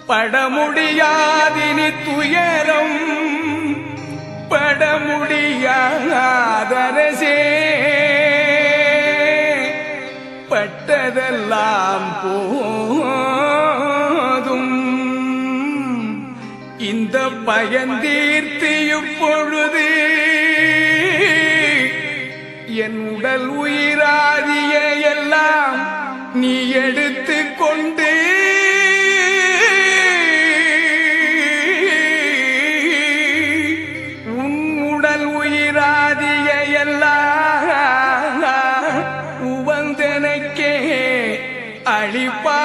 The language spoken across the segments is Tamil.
படமுடியாதினி துயரம் படமுடியாதரசே பட்டதெல்லாம் போதும் இந்த பயந்தீர்த்து இப்பொழுது என் உடல் உயிராதிய எல்லாம் நீ எடுத்து கொண்டு உன் உடல் உயிராதிய எல்லாம் உவந்தனக்கே அளிப்பா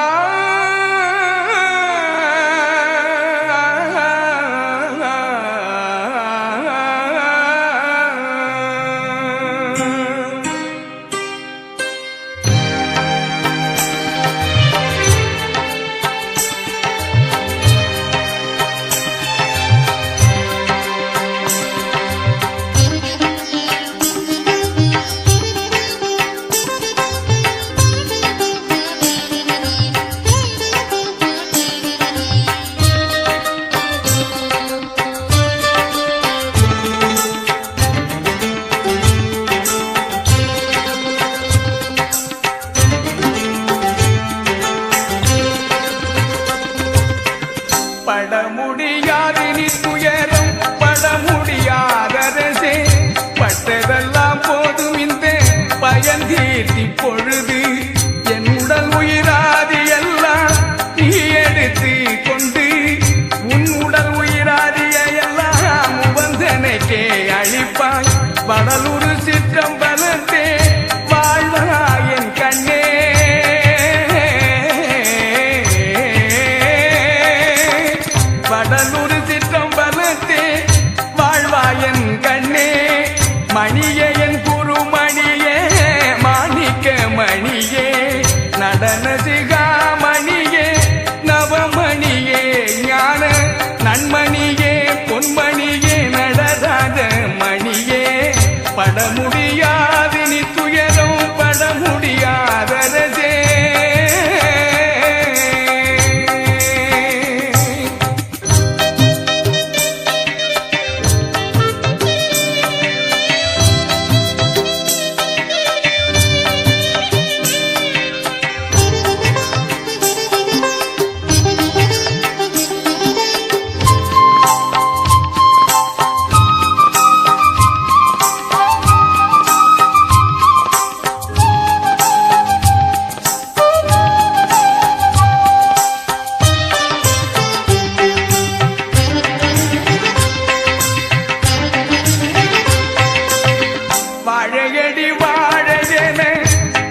படமுடியாதினி துயரம் படமுடியாதரசே பட்டதெல்லாம் போதும் இந்த பயந்தீர்த்தி பொழுது என் உடல் உயிராதி எல்லாம் நீ எடுத்து கொண்டு உன் உடல் உயிராதிய எல்லாம் உவந்தனக்கே அழிப்பாய் வடலூர் சிற்றம்பலத்தே வாழ்வாயன் கண்ணே வடலூர் சிற்றம்பலத்தே வாழ்வாயன் கண்ணே மணியே என் குருமணியே மாணிக்க மணியே நடன சிகாமணியே நவமணியே ஞான நன்மணியே பொன்மணியே நடராஜ மணியே படமுடியாதினி துயரம் படமுடியாதரசே வாழையடி வாழையென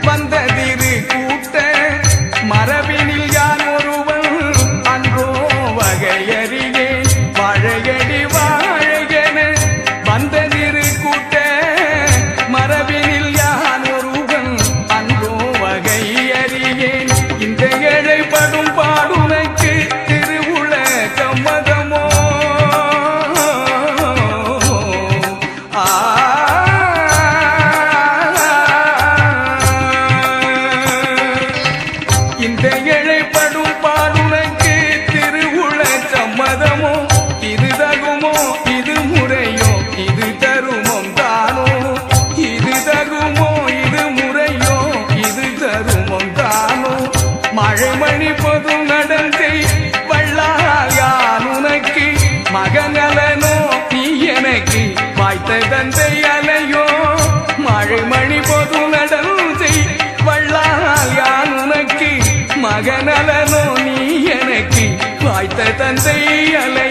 வந்ததிரு கூட்ட மரபினில் யான் ஒருவன் அன்றோ வகையறியேன் வாழையடி வாழையென வந்ததிரு கூட்ட மரபினில் யான் ஒருவன் அன்றோ வகையறியேன் இந்த ஏழைப்படும் பாடுனைக்கு திருவுள சம்மதமோ இந்த இழைப்படும் பாடுனைக்கு திருவுள சம்மதமோ இது தகுமோ இது முறையோ இது தருமம் தானோ இது தகுமோ இது முறையோ இது தருமம் தானோ மழைமணி பொது நடந்தை வள்ளாயான் உனக்கு மகனலனோ நீ எனக்கு வாய்த்த தந்தை அலையோ மழைமணி பொது நடந்தை வள்ளாயான் உனக்கு மகனலனோ நீ எனக்கு வாய்த்த தந்தை அலை